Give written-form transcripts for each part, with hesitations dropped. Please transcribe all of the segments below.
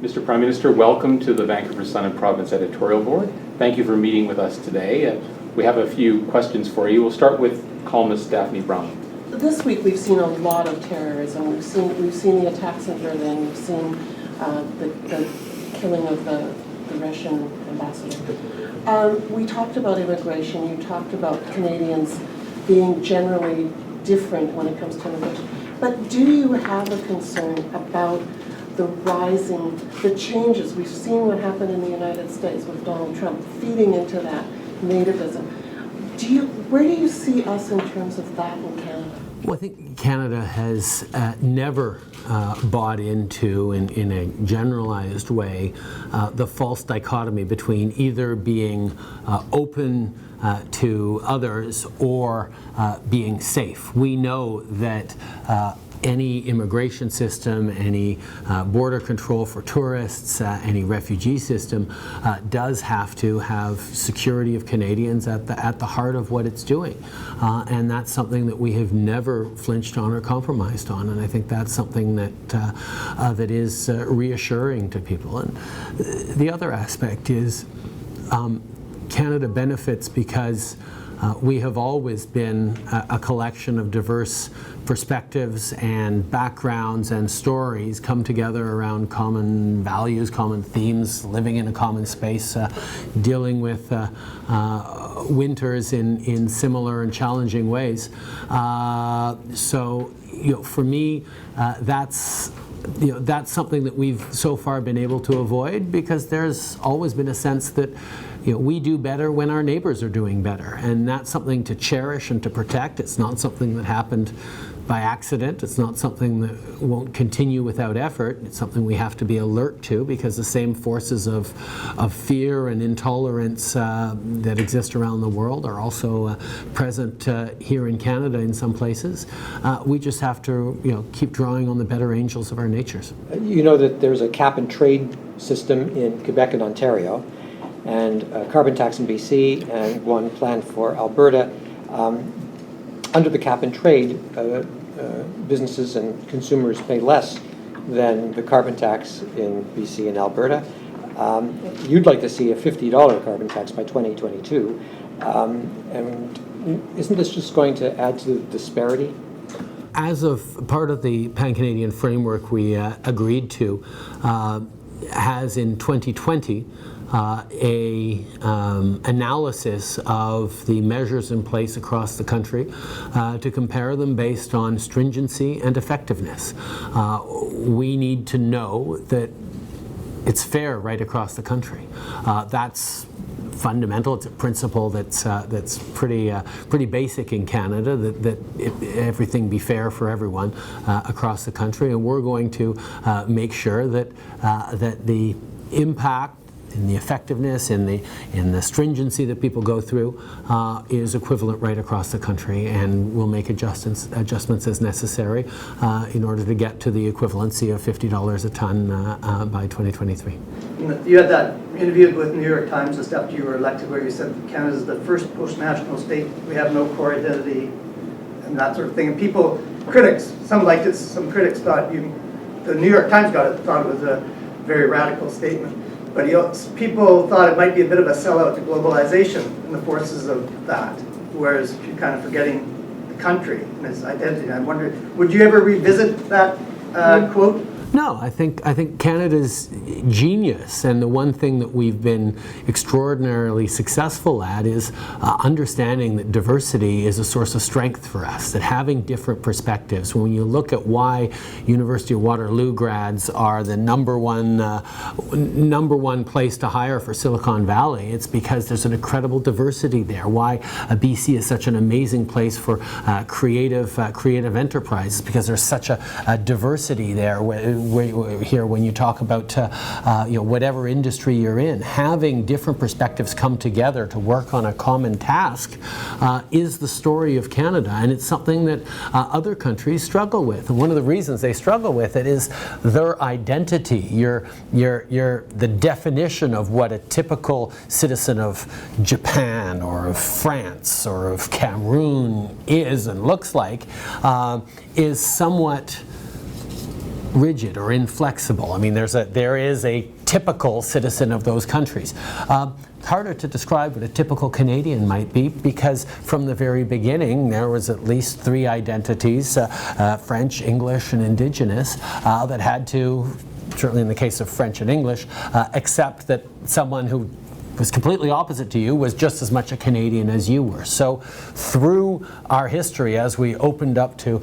Mr. Prime Minister, welcome to the Vancouver Sun and Province editorial board. Thank you for meeting with us today. We have a few questions for you. We'll start with columnist Daphne Brown. This week we've seen a lot of terrorism. We've seen the attacks in Berlin. We've seen the killing of the Russian ambassador. We talked about immigration. You talked about Canadians being generally different when it comes to immigration. But do you have a concern about the changes? We've seen what happened in the United States with Donald Trump feeding into that nativism. Where do you see us in terms of that in Canada? Well, I think Canada has never bought into, in a generalized way, the false dichotomy between either being open to others or being safe. We know that any immigration system, any border control for tourists, any refugee system does have to have security of Canadians at the heart of what it's doing. And that's something that we have never flinched on or compromised on. And I think that's something that is reassuring to people. And the other aspect is Canada benefits because we have always been a collection of diverse perspectives and backgrounds and stories come together around common values, common themes, living in a common space, dealing with winters in similar and challenging ways. So, for me, that's something that we've so far been able to avoid, because there's always been a sense that we do better when our neighbors are doing better, and that's something to cherish and to protect. It's not something that happened by accident. It's not something that won't continue without effort. It's something we have to be alert to, because the same forces of fear and intolerance that exist around the world are also present here in Canada in some places. We just have to keep drawing on the better angels of our natures. You know that there's a cap and trade system in Quebec and Ontario, and a carbon tax in BC, and one planned for Alberta. Under the cap and trade, businesses and consumers pay less than the carbon tax in BC and Alberta. You'd like to see a $50 carbon tax by 2022. And isn't this just going to add to the disparity? As of part of the Pan-Canadian framework we agreed to, has in 2020 analysis of the measures in place across the country to compare them based on stringency and effectiveness. We need to know that it's fair right across the country. That's fundamental. It's a principle that's pretty basic in Canada, that everything be fair for everyone across the country, and we're going to make sure that the impact and the effectiveness and the stringency that people go through is equivalent right across the country, and we'll make adjustments as necessary in order to get to the equivalency of $50 a ton by 2023. You had that interview with New York Times just after you were elected, where you said Canada is the first post-national state. We have no core identity and that sort of thing. And critics, some liked it, some critics thought the New York Times thought it was a very radical statement. But people thought it might be a bit of a sellout to globalization and the forces of that, whereas you're kind of forgetting the country and its identity. I'm wondering, would you ever revisit that quote? No, I think Canada's genius, and the one thing that we've been extraordinarily successful at, is understanding that diversity is a source of strength for us, that having different perspectives. When you look at why University of Waterloo grads are the number one place to hire for Silicon Valley, it's because there's an incredible diversity there. Why BC is such an amazing place for creative enterprise, because there's such a diversity there. Here, when you talk about whatever industry you're in, having different perspectives come together to work on a common task is the story of Canada, and it's something that other countries struggle with. And one of the reasons they struggle with it is their identity, the definition of what a typical citizen of Japan or of France or of Cameroon is and looks like is somewhat rigid or inflexible. I mean, there is a typical citizen of those countries. Harder to describe what a typical Canadian might be, because from the very beginning there was at least three identities, French, English, and Indigenous, that had to, certainly in the case of French and English, accept that someone who was completely opposite to you was just as much a Canadian as you were. So through our history, as we opened up to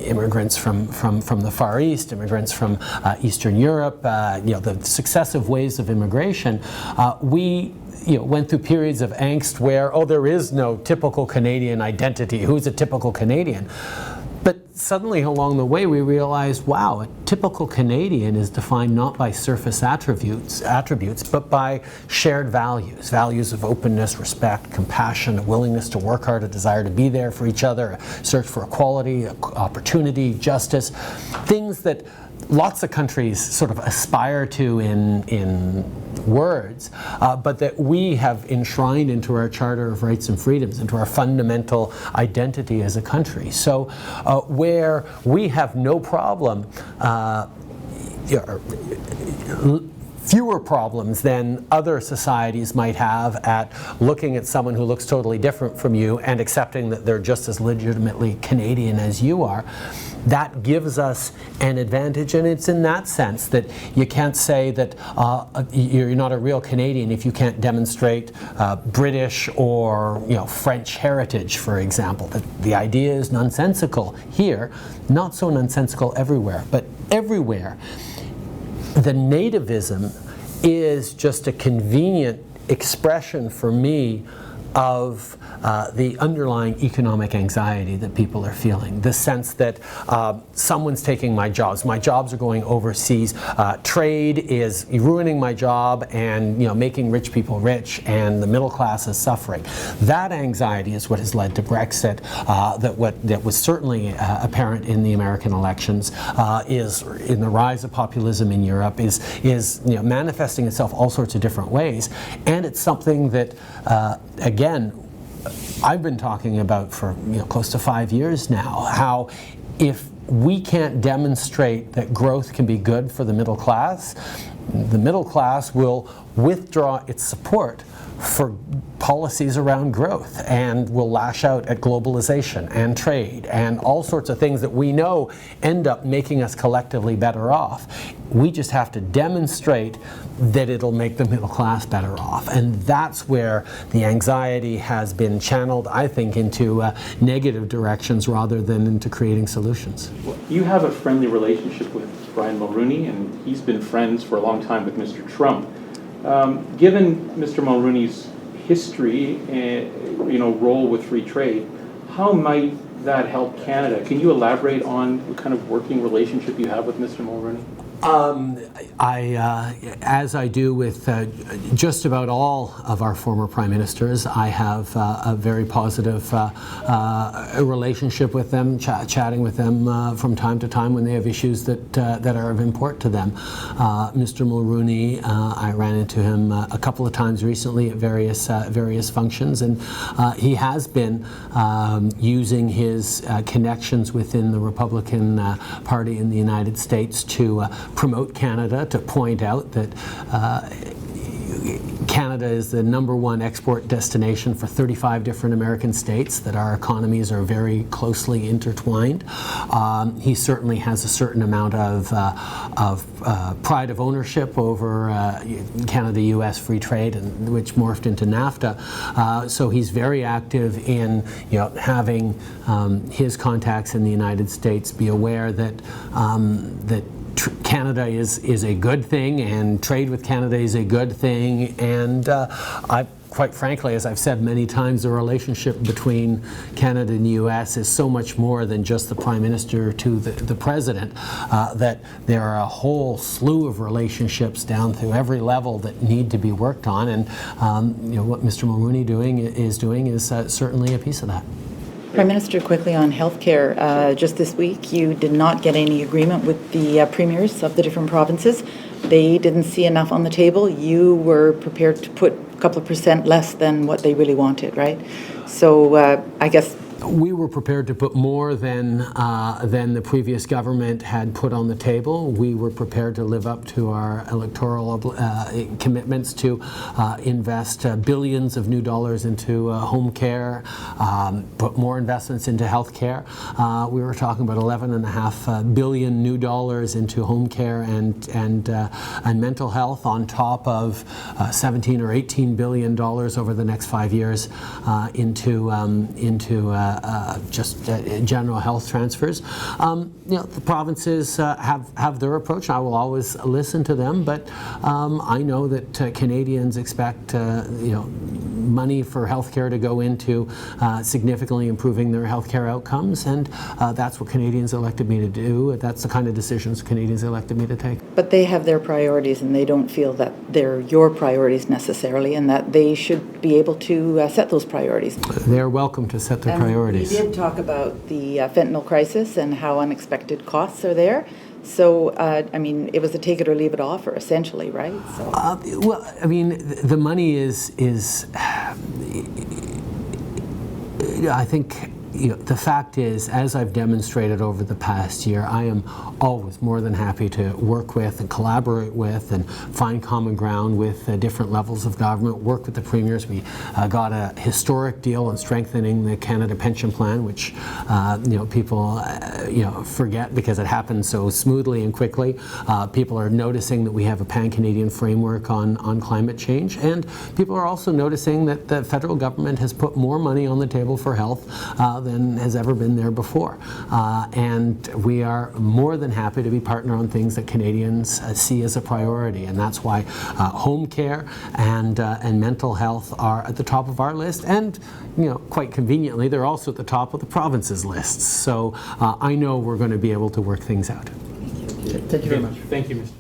immigrants from the Far East, immigrants from Eastern Europe, the successive waves of immigration, we went through periods of angst where, there is no typical Canadian identity. Who's a typical Canadian? But suddenly along the way we realized, wow, a typical Canadian is defined not by surface attributes, but by shared values. Values of openness, respect, compassion, a willingness to work hard, a desire to be there for each other, a search for equality, opportunity, justice. Things that lots of countries sort of aspire to in words, but that we have enshrined into our Charter of Rights and Freedoms, into our fundamental identity as a country. So where we have no problem, fewer problems than other societies might have at looking at someone who looks totally different from you and accepting that they're just as legitimately Canadian as you are, that gives us an advantage. And it's in that sense that you can't say that you're not a real Canadian if you can't demonstrate British or French heritage, for example. The idea is nonsensical here, not so nonsensical everywhere, but everywhere the nativism is just a convenient expression for me of the underlying economic anxiety that people are feeling. The sense that someone's taking my jobs are going overseas, trade is ruining my job and making rich people rich, and the middle class is suffering. That anxiety is what has led to Brexit, that was certainly apparent in the American elections, is in the rise of populism in Europe, is manifesting itself all sorts of different ways, and it's something that again, I've been talking about for close to 5 years now, how if we can't demonstrate that growth can be good for the middle class will withdraw its support for policies around growth and will lash out at globalization and trade and all sorts of things that we know end up making us collectively better off. We just have to demonstrate that it'll make the middle class better off. And that's where the anxiety has been channeled, I think, into negative directions rather than into creating solutions. You have a friendly relationship with Brian Mulrooney, and he's been friends for a long time with Mr. Trump. Given Mr. Mulrooney's history and role with free trade, how might that help Canada? Can you elaborate on what kind of working relationship you have with Mr. Mulrooney? As I do with just about all of our former prime ministers, I have a very positive relationship with them, chatting with them from time to time when they have issues that are of import to them. Mr. Mulrooney, I ran into him a couple of times recently at various functions, and he has been using his connections within the Republican Party in the United States to promote Canada, to point out that Canada is the #1 export destination for 35 different American states, that our economies are very closely intertwined. He certainly has a certain amount of pride of ownership over Canada-US free trade, and which morphed into NAFTA. So he's very active in having his contacts in the United States be aware that Canada is a good thing, and trade with Canada is a good thing, and quite frankly, as I've said many times, the relationship between Canada and the U.S. is so much more than just the Prime Minister to the President, that there are a whole slew of relationships down through every level that need to be worked on, and what Mr. Mulrooney is doing is certainly a piece of that. Prime Minister, quickly on healthcare. Just this week, you did not get any agreement with the premiers of the different provinces. They didn't see enough on the table. You were prepared to put a couple of % less than what they really wanted, right? So I guess We were prepared to put more than the previous government had put on the table. We were prepared to live up to our electoral commitments to invest billions of new dollars into home care, put more investments into health care. We were talking about $11.5 billion new dollars into home care and mental health, on top of $17 or $18 billion over the next 5 years into just general health transfers. The provinces have their approach. I will always listen to them, but I know that Canadians expect money for healthcare to go into significantly improving their healthcare outcomes, and that's what Canadians elected me to do. That's the kind of decisions Canadians elected me to take. But they have their priorities, and they don't feel that they're your priorities necessarily, and that they should be able to set those priorities. They're welcome to set their priorities. We did talk about the fentanyl crisis and how unexpected costs are there. So, it was a take it or leave it offer, essentially, right? So. The money is I think, the fact is, as I've demonstrated over the past year, I am always more than happy to work with and collaborate with and find common ground with different levels of government, work with the premiers. We got a historic deal on strengthening the Canada Pension Plan, which people forget because it happened so smoothly and quickly. People are noticing that we have a pan-Canadian framework on climate change, and people are also noticing that the federal government has put more money on the table for health than has ever been there before. And we are more than happy to be partner on things that Canadians see as a priority, and that's why home care and mental health are at the top of our list, and quite conveniently, they're also at the top of the province's lists. So I know we're going to be able to work things out. Thank you very much. Thank you, Mr.